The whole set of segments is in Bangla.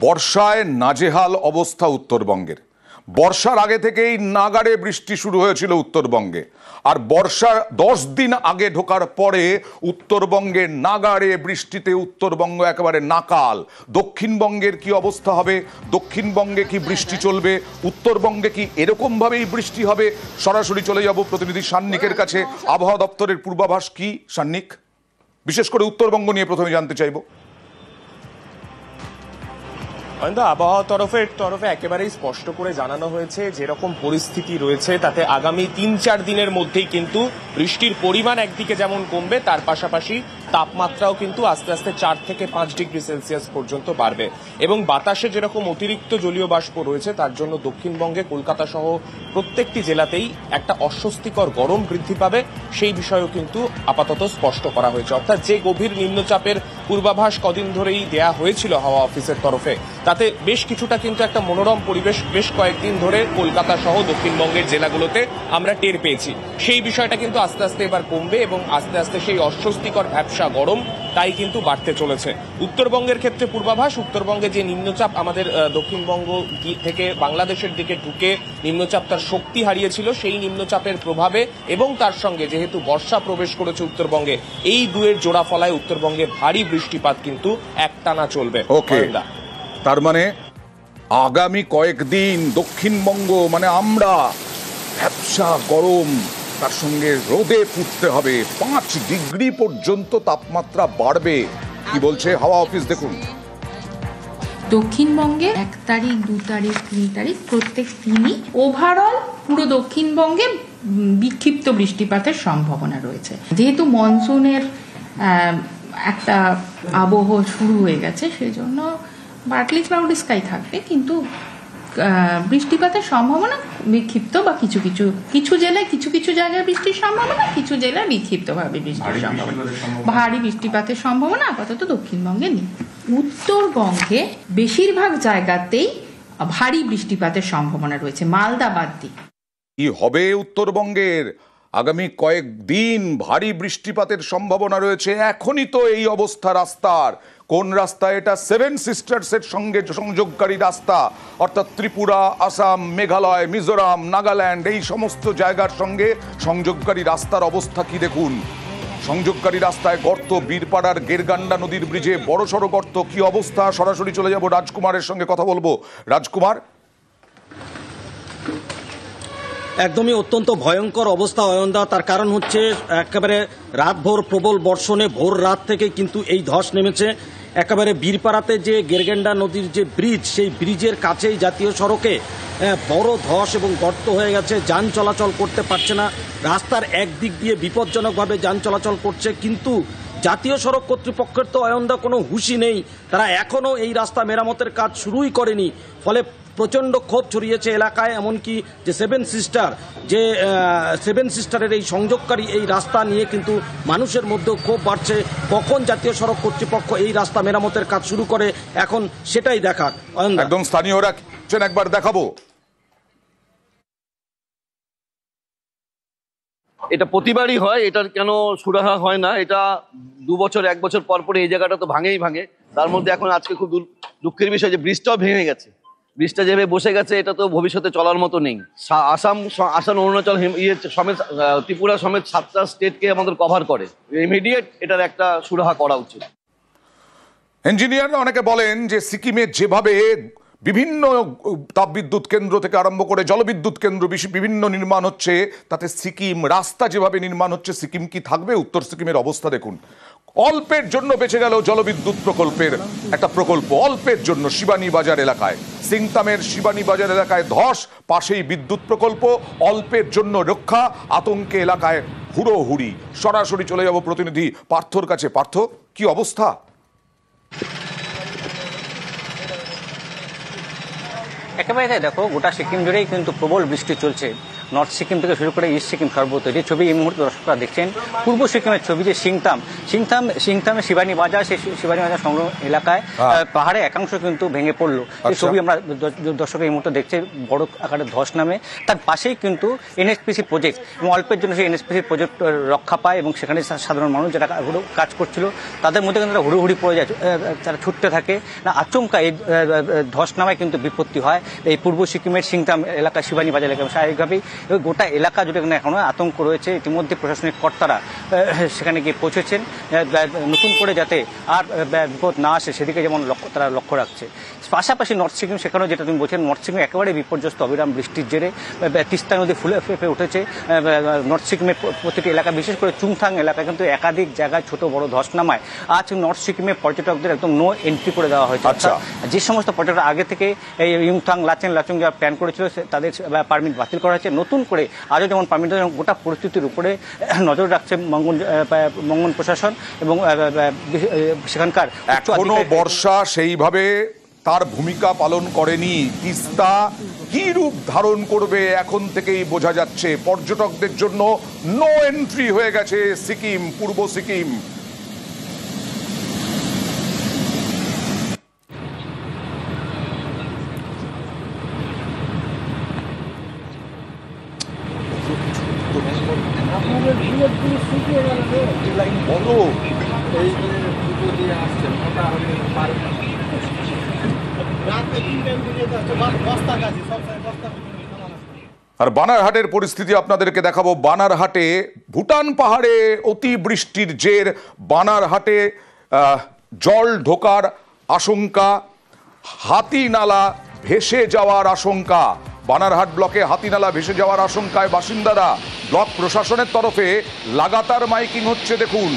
বর্ষায় নাজেহাল অবস্থা উত্তরবঙ্গের। বর্ষার আগে থেকেই নাগাড়ে বৃষ্টি শুরু হয়েছিল উত্তরবঙ্গে, আর বর্ষা 10 দিন আগে ঢোকার পরে উত্তরবঙ্গে নাগাড়ে বৃষ্টিতে উত্তরবঙ্গ একেবারে নাকাল। দক্ষিণবঙ্গের কি অবস্থা হবে? দক্ষিণবঙ্গে কি বৃষ্টি চলবে? উত্তরবঙ্গে কি এরকমভাবেই বৃষ্টি হবে? সরাসরি চলে যাব প্রতিনিধি সান্নিকের কাছে। আবহাওয়া দপ্তরের পূর্বাভাস কি সান্নিক? বিশেষ করে উত্তরবঙ্গ নিয়ে প্রথমে জানতে চাইব। আবহাওয়া তরফে একেবারেই স্পষ্ট করে জানানো হয়েছে যেরকম পরিস্থিতি রয়েছে তাতে আগামী 3-4 দিনের মধ্যেই কিন্তু বৃষ্টির পরিমাণ একদিকে যেমন কমবে, তার পাশাপাশি তাপমাত্রাও কিন্তু আস্তে আস্তে 4 থেকে 5 ডিগ্রি সেলসিয়াস পর্যন্ত বাড়বে। এবং বাতাসে যেরকম অতিরিক্ত জলীয় বাষ্প রয়েছে তার জন্য দক্ষিণবঙ্গে কলকাতা সহ প্রত্যেকটি জেলাতেই একটা অস্বস্তিকর গরম বৃদ্ধি পাবে, সেই বিষয়েও কিন্তু আপাতত স্পষ্ট করা হয়েছে। অর্থাৎ যে গভীর নিম্নচাপের পূর্বাভাস কদিন ধরেই দেয়া হয়েছিল হাওয়া অফিসের তরফে, তাতে বেশ কিছুটা কিন্তু একটা মনোরম পরিবেশ বেশ কয়েকদিন ধরে কলকাতা সহ দক্ষিণবঙ্গের জেলাগুলোতে আমরা টের পেয়েছি। সেই বিষয়টা কিন্তু আস্তে আস্তে এবার কমবে এবং আস্তে আস্তে সেই অস্বস্তিকর ভ্যাপসা গরম তাই কিন্তু বাড়তে চলেছে। উত্তরবঙ্গের ক্ষেত্রে পূর্বাভাস, উত্তরবঙ্গে যে নিম্নচাপ আমাদের দক্ষিণবঙ্গ থেকে বাংলাদেশের দিকে ঢুকে নিম্নচাপ তার শক্তি হারিয়েছিল, সেই নিম্নচাপের প্রভাবে এবং তার সঙ্গে যেহেতু বর্ষা প্রবেশ করেছে উত্তরবঙ্গে, এই দুয়ের জোড়া ফলায় উত্তরবঙ্গে ভারী বৃষ্টিপাত কিন্তু একটানা চলবে। তার মানে আগামী কয়েকদিন দক্ষিণবঙ্গ মানে আমরা ভ্যাপসা গরম, তার সঙ্গে রোদে পুড়তে হবে। 5 ডিগ্রি পর্যন্ত তাপমাত্রা বাড়বে, কি বলছে হাওয়া অফিস দেখুন। দক্ষিণবঙ্গে 1 তারিখ 2 তারিখ 3 তারিখ প্রত্যেক দিনই ওভারঅল পুরো দক্ষিণবঙ্গে বিক্ষিপ্ত বৃষ্টিপাতের সম্ভাবনা রয়েছে। যেহেতু মনসুনের একটা আবহ শুরু হয়ে গেছে, সেই জন্য পার্টলি ক্লাউডি স্কাই থাকবে, কিন্তু বৃষ্টিপাতের সম্ভাবনা বিক্ষিপ্ত বা কিছু জেলায় কিছু জায়গায় বৃষ্টির সম্ভাবনা, কিছু জেলায় বিক্ষিপ্তভাবে বৃষ্টির সম্ভাবনা। ভারী বৃষ্টিপাতের সম্ভাবনা আপাতত দক্ষিণবঙ্গে নেই। উত্তরবঙ্গে বেশিরভাগ জায়গাতেই ভারী বৃষ্টিপাতের সম্ভাবনা রয়েছে, মালদা বাদ দিয়ে। কি হবে উত্তরবঙ্গের? আগামী কয়েকদিন ভারী বৃষ্টিপাতের সম্ভাবনা রয়েছে। এখনই তো এই অবস্থা রাস্তার। কোন রাস্তা এটা? 7 সিস্টার্সের সঙ্গে সংযোগকারী রাস্তা, অর্থাৎ ত্রিপুরা, আসাম, মেঘালয়, মিজোরাম, নাগাল্যান্ড, এই সমস্ত জায়গার সঙ্গে সংযোগকারী রাস্তার অবস্থা কি দেখুন। সংযোগকারী রাস্তায় গর্ত, বীরপাড়ার গেরগান্ডা নদীর ব্রিজে বড়সড় গর্ত। কি অবস্থা? সরাসরি চলে যাব রাজকুমারের সঙ্গে কথা বলবো। রাজকুমার, একদমই অত্যন্ত ভয়ঙ্কর অবস্থা অয়নদা। তার কারণ হচ্ছে একেবারে রাতভর প্রবল বর্ষণে ভোর রাত থেকে কিন্তু এই ধস নেমেছে। একেবারে বীরপাড়াতে যে গেরগেন্ডা নদীর যে ব্রিজ, সেই ব্রিজের কাছেই জাতীয় সড়কে বড় ধস এবং গর্ত হয়ে গেছে। যান চলাচল করতে পারছে না, রাস্তার একদিক দিয়ে বিপজ্জনকভাবে যান চলাচল করছে। কিন্তু জাতীয় সড়ক কর্তৃপক্ষের তো অয়নদা কোনো হুঁশই নেই, তারা এখনও এই রাস্তা মেরামতের কাজ শুরুই করেনি। ফলে প্রচণ্ড ক্ষোভ ছড়িয়েছে এলাকায়। এমনকি যে 7 সিস্টারের এই সংযোগকারী এই রাস্তা নিয়ে কিন্তু মানুষের মধ্যেও ক্ষোভ বাড়ছে। কখন জাতীয় সড়ক কর্তৃপক্ষ এই রাস্তা মেরামতের কাজ শুরু করে, এখন সেটাই দেখার। একদম স্থানীয়রা একবার দেখাবো। এটা প্রতিবারই হয়, এটার কেন সুরাহা হয় না? এটা 2 বছর 1 বছর পর পরে এই জায়গাটা তো ভাঙেই ভাঙে। তার মধ্যে এখন আজকে খুব দুঃখের বিষয় যে ব্রিজটাও ভেঙে গেছে। ব্রিজটা যেভাবে বসে গেছে এটা তো ভবিষ্যতে চলার মতো নেই। আসাম, অরুণাচল, সমেত ত্রিপুরা সমেত 7টা স্টেটকে আমাদের কভার করে। ইমিডিয়েট এটার একটা সুরাহা করা উচিত। ইঞ্জিনিয়াররা অনেকে বলেন যে সিকিমে যেভাবে বিভিন্ন তাপবিদ্যুৎ কেন্দ্র থেকে আরম্ভ করে জলবিদ্যুৎ কেন্দ্র বিভিন্ন নির্মাণ হচ্ছে, তাতে সিকিম রাস্তা যেভাবে নির্মাণ হচ্ছে, সিকিম কি থাকবে? উত্তর সিকিমের অবস্থা দেখুন। অল্পের জন্য বেঁচে গেল জলবিদ্যুৎ প্রকল্পের একটা প্রকল্প, অল্পের জন্য শিবানী বাজার এলাকায়, সিংতামের শিবানী বাজার এলাকায় ধস, পাশেই বিদ্যুৎ প্রকল্প, অল্পের জন্য রক্ষা, আতঙ্কে এলাকায় হুড়োহুড়ি। সরাসরি চলে যাব প্রতিনিধি পার্থর কাছে। পার্থ, কি অবস্থা? একেবারে তাই, দেখো গোটা সিকিম জুড়েই কিন্তু প্রবল বৃষ্টি চলছে। নর্থ সিকিম থেকে শুরু করে ইস্ট সিকিম সর্বত্র। যে ছবি এই মুহূর্তে দর্শকরা দেখছেন পূর্ব সিকিমের ছবি, যে সিংতামে শিবানী বাজার, সেই শিবানী বাজার সংলগ্ন এলাকায় পাহাড়ে একাংশ কিন্তু ভেঙে পড়লো। এই ছবি আমরা দর্শক এই মুহূর্তে দেখছে, বড় আকারের ধস নামে। তার পাশেই কিন্তু এনএসপিসি প্রজেক্ট, এবং অল্পের জন্য সেই এনএসপিসি প্রজেক্ট রক্ষা পায়, এবং সেখানে সাধারণ মানুষ যারা কাজ করছিল তাদের মধ্যে কিন্তু তারা হুড়োহুড়ি পড়ে যায়, তারা ছুটতে থাকে না। আচমকা এই ধস নামায় কিন্তু বিপত্তি হয় এই পূর্ব সিকিমের সিংতাম এলাকা, শিবানী বাজার এলাকা। স্বাভাবিকভাবেই গোটা এলাকা জুড়ে এখনো আতঙ্ক রয়েছে। ইতিমধ্যে প্রশাসনিক কর্তারা সেখানে গিয়ে পৌঁছেছেন, নতুন করে যাতে আর বিপদ না আসে সেদিকে যেমন তারা লক্ষ্য রাখছে। পাশাপাশি নর্থ সিকিম, সেখানেও যেটা তুমি বলছেন, নর্থ সিকিম একেবারে বিপর্যস্ত। অবিরাম বৃষ্টির জেরে তিস্তা নদী ফুলে ফেঁপে উঠেছে নর্থ সিকিমের প্রতিটি এলাকা, বিশেষ করে চুংথাং এলাকায় কিন্তু একাধিক জায়গায় ছোট বড় ধস নামায় আজ নর্থ সিকিমে পর্যটকদের একদম নো এন্ট্রি করে দেওয়া হয়েছে। যে সমস্ত পর্যটক আগে থেকে এই ইউংথাং লাচুং যারা প্ল্যান করেছিল তাদের পারমিট বাতিল করা হয়েছে। নতুন করে আজও যেমন পারমিট, গোটা পরিস্থিতির উপরে নজর রাখছে মঙ্গন প্রশাসন এবং সেখানকার এখনো বর্ষা সেইভাবে তার ভূমিকা পালন করেনি। তিস্তা কি রূপ ধারণ করবে এখন থেকেই বোঝা যাচ্ছে। পর্যটকদের জন্য নো এন্ট্রি হয়ে গেছে সিকিম, পূর্ব সিকিম। আর বানারহাটের পরিস্থিতি আপনাদেরকে দেখাবো। বানারহাটে ভুটান পাহাড়ে অতিবৃষ্টির জের, বানারহাটে জল ঢোকার আশঙ্কা, হাতিনালা ভেসে যাওয়ার আশঙ্কা। বানারহাট ব্লকে হাতিনালা ভেসে যাওয়ার আশঙ্কায় বাসিন্দারা। ব্লক প্রশাসনের তরফে লাগাতার মাইকিং হচ্ছে, দেখুন।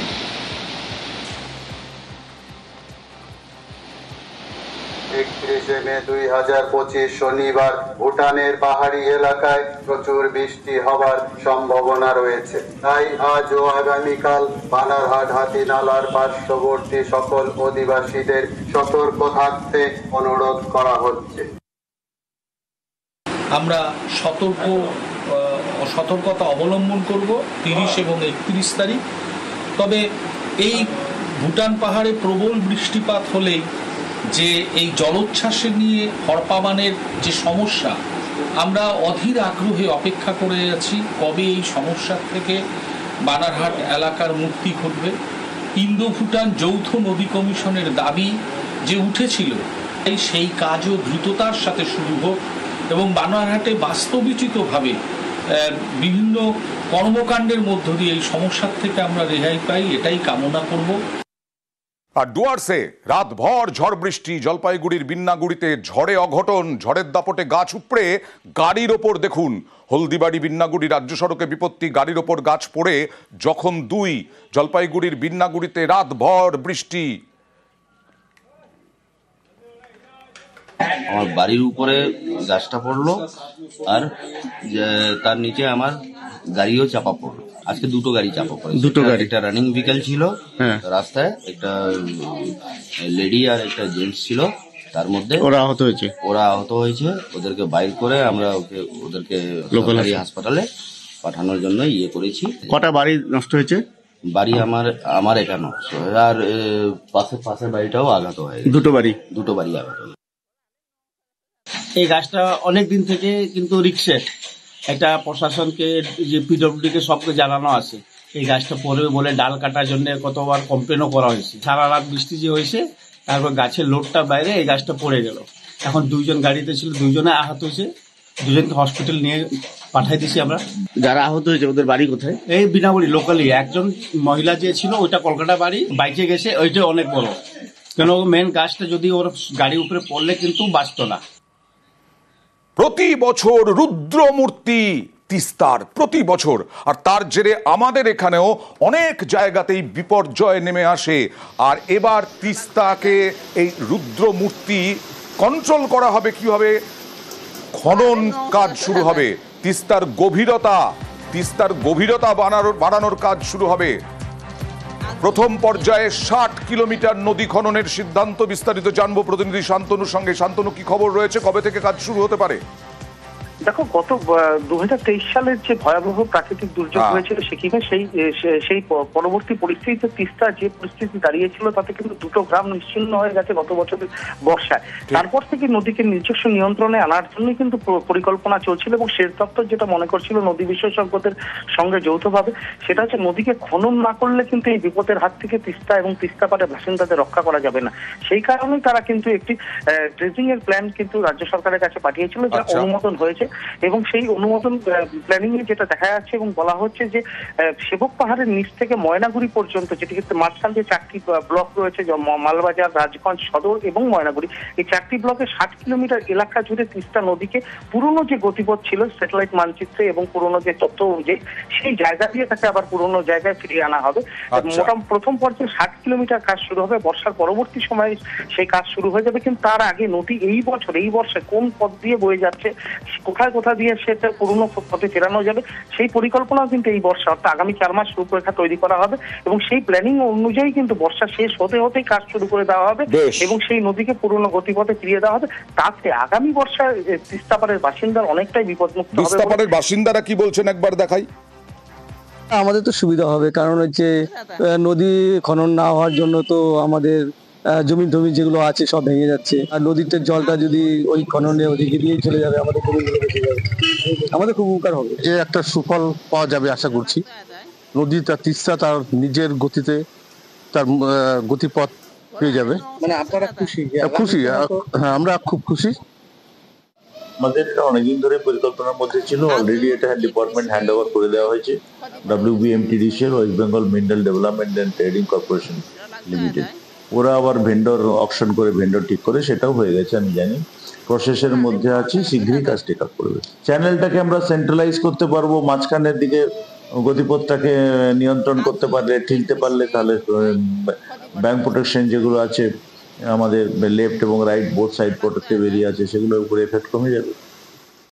31 মে 2025 শনিবার ভুটানের পাহাড়ি এলাকায় প্রচুর বৃষ্টি হবার সম্ভাবনা রয়েছে। তাই আজ ও আগামীকাল বানারহাট হাতিনালার পার্শ্ববর্তী সকল অধিবাসীদের সতর্ক থাকতে অনুরোধ করা হচ্ছে। আমরা সতর্কতা অবলম্বন করব 30 এবং 31 তারিখ। তবে এই ভুটান পাহাড়ে প্রবল বৃষ্টিপাত হলেই যে এই জলোচ্ছ্বাসের নিয়ে হরপাবানের যে সমস্যা, আমরা অধীর আগ্রহে অপেক্ষা করে আছি কবে এই সমস্যার থেকে বানারহাট এলাকার মুক্তি ঘটবে। ইন্দো ভুটান যৌথ নদী কমিশনের দাবি যে উঠেছিল, সেই কাজও দ্রুততার সাথে শুরু হোক এবং বানারহাটে বাস্তবিকভাবে বিভিন্ন কর্মকাণ্ডের মধ্য দিয়ে এই সমস্যার থেকে আমরা রেহাই পাই, এটাই কামনা করব। আর ডুয়ার্সে রাতভর ঝড় বৃষ্টি। জলপাইগুড়ির বিন্নাগুড়িতে ঝড়ে অঘটন, ঝড়ের দাপটে গাছ উপড়ে গাড়ির ওপর, দেখুন। হলদিবাড়ি বিন্নাগুড়ি রাজ্য সড়কে বিপত্তি, গাড়ির ওপর গাছ পড়ে জখম 2। জলপাইগুড়ির বিন্নাগুড়িতে রাতভর বৃষ্টি। আমার বাড়ির উপরে গাছটা পড়লো আর তার নিচে আমার গাড়িও চাপা পড়লো। আজকে দুটো গাড়ি চাপা পড়ে, দুটো গাড়ি। একটা রানিং ভেহিকল ছিল রাস্তায়, একটা লেডি আর একটা জেন্টস ছিল, তার মধ্যে ওরা আহত হয়েছে। ওদেরকে বাইর করে আমরা ওদেরকে সরকারি হাসপাতালে পাঠানোর জন্য ইয়ে করেছি। কটা বাড়ি নষ্ট হয়েছে? বাড়ি আমার এটা নষ্ট, আর পাশের বাড়িটাও আঘাত হয়ে গেছে। দুটো বাড়ি আঘাত হয়েছে। এই গাছটা অনেক দিন থেকে কিন্তু রিক্সের, একটা প্রশাসনকে যে পিডব্লিউডি কে সবকে জানানো আছে এই গাছটা পড়বে বলে, ডাল কাটার জন্য কতবার কমপ্লেনও করা হয়েছে। সারা রাত বৃষ্টি যে হয়েছে, তারপর গাছের লোডটা বাইরে এই গাছটা পড়ে গেল। এখন 2 জন গাড়িতে ছিল, 2 জনে আহত হয়েছে, 2 জনকে হসপিটাল নিয়ে পাঠাই দিছি আমরা। যারা আহত হয়েছে ওদের বাড়ি কোথায়? এই বিনাগুড়ি লোকালি। একজন মহিলা যে ছিল ওইটা কলকাতা বাড়ি, বাইকে গেছে, ওইটা অনেক বড়। কেন মেন গাছটা যদি ওর গাড়ির উপরে পড়লে কিন্তু বাঁচত না। প্রতি বছর রুদ্রমূর্তি তিস্তার, প্রতি বছর। আর তার জেরে আমাদের এখানেও অনেক জায়গাতেই বিপর্যয় নেমে আসে। আর এবার তিস্তাকে এই রুদ্রমূর্তি কন্ট্রোল করা হবে কিভাবে? খনন কাজ শুরু হবে। তিস্তার গভীরতা বাড়ানোর কাজ শুরু হবে। প্রথম পর্যায়ে 60 কিলোমিটার নদী খননের সিদ্ধান্ত। বিস্তারিত জানবো প্রতিনিধি শান্তনুর সঙ্গে। শান্তনু, কি খবর রয়েছে? কবে থেকে কাজ শুরু হতে পারে? দেখো গত 2023 সালের যে ভয়াবহ প্রাকৃতিক দুর্যোগ হয়েছিল সিকিমে সেই পরবর্তী পরিস্থিতিতে তিস্তা যে পরিস্থিতি দাঁড়িয়েছিল তাতে কিন্তু দুটো গ্রাম নিশ্চিহ্ন হয়ে গেছে গত বছরের বর্ষায়। তারপর থেকে নদীকে নিজস্ব নিয়ন্ত্রণে আনার জন্যই কিন্তু পরিকল্পনা চলছিল এবং সেচ দপ্তর যেটা মনে করছিল নদী বিশেষজ্ঞদের সঙ্গে যৌথভাবে, সেটা হচ্ছে নদীকে খনন না করলে কিন্তু এই বিপদের হাত থেকে তিস্তা এবং তিস্তা পাড়ের বাসিন্দাদের রক্ষা করা যাবে না। সেই কারণেই তারা কিন্তু একটি ড্রেজিং এর প্ল্যান কিন্তু রাজ্য সরকারের কাছে পাঠিয়েছিল, যা অনুমোদন হয়েছে। এবং সেই অনুমোদন প্ল্যানিং এ যেটা দেখা যাচ্ছে এবং বলা হচ্ছে যে সেবক পাহাড়ের নিচ থেকে ময়নাগুড়ি পর্যন্ত, যেটি কিন্তু মাঝখান দিয়ে 4টি ব্লক রয়েছে, মালবাজার, রাজগঞ্জ সদর এবং ময়নাগুড়ি, এই 4টি ব্লকে 60 কিলোমিটার এলাকা জুড়ে তিস্তা নদীকে পুরনো যে গতিপথ ছিল স্যাটেলাইট মানচিত্রে এবং পুরনো যে তথ্য অনুযায়ী সেই জায়গা দিয়ে তাকে আবার পুরনো জায়গায় ফিরিয়ে আনা হবে। মোটামুটি প্রথম পর্যায়ে 60 কিলোমিটার কাজ শুরু হবে, বর্ষার পরবর্তী সময়ে সেই কাজ শুরু হয়ে যাবে। কিন্তু তার আগে নদী এই বর্ষে কোন পথ দিয়ে বয়ে যাচ্ছে, কোথা দিয়ে সেটা পুরনো পথে ফেরানো যাবে, সেই পরিকল্পনাও কিন্তু এই বর্ষা অর্থাৎ আগামী 4 মাস রূপরেখা তৈরি করা হবে এবং সেই প্ল্যানিং অনুযায়ী কিন্তু বর্ষা শেষ হতেই কাজ শুরু করে দেওয়া হবে এবং সেই নদীকে পুরনো গতিপথে ফিরিয়ে দেওয়া হবে। তাতে আগামী বর্ষায় তিস্তাপাড়ের বাসিন্দার অনেকটাই বিপদমুক্ত হবে। তিস্তাপাড়ের বাসিন্দারা কি বলছেন একবার দেখাই। আমাদের তো সুবিধা হবে, কারণ হচ্ছে নদী খনন না হওয়ার জন্য তো আমাদের জমি যেগুলো আছে সব ভেঙে যাচ্ছে, আর নদীতে জলটা যদি ওই খননে ওদিকে দিয়ে চলে যাবে আমাদের জমিগুলো বেঁচে যাবে, আমাদের খুব উপকার হবে। যে একটা সুফল পাওয়া যাবে আশা করছি। নদী তার তিস্তা তার নিজের গতিতে তার গতিপথ পেয়ে যাবে। মানে আপনারা খুশি? খুশি, হ্যাঁ আমরা খুব খুশি। আমাদের এটা অনেকদিন ধরে পরিকল্পনার মধ্যে ছিল, অলরেডি এটা ডিপার্টমেন্ট হ্যান্ড ওভার করে দেওয়া হয়েছে WBMTDCL, West Bengal mineral development and trading corporation limited. ওরা আবার ভেন্ডর অকশন করে ভেন্ডর ঠিক করে, সেটাও হয়ে গেছে আমি জানি, প্রসেসের মধ্যে আছি, শীঘ্রই কাজ টেক আপ করবে। চ্যানেলটাকে আমরা সেন্ট্রালাইজ করতে পারবো, মাঝখানের দিকে গতিপথটাকে নিয়ন্ত্রণ করতে পারলে, ঠিলতে পারলে, তাহলে ব্যাংক প্রোটেকশন যেগুলো আছে আমাদের লেফট এবং right both side protective area আছে, সেগুলোর উপরে এফেক্ট কমে যাবে।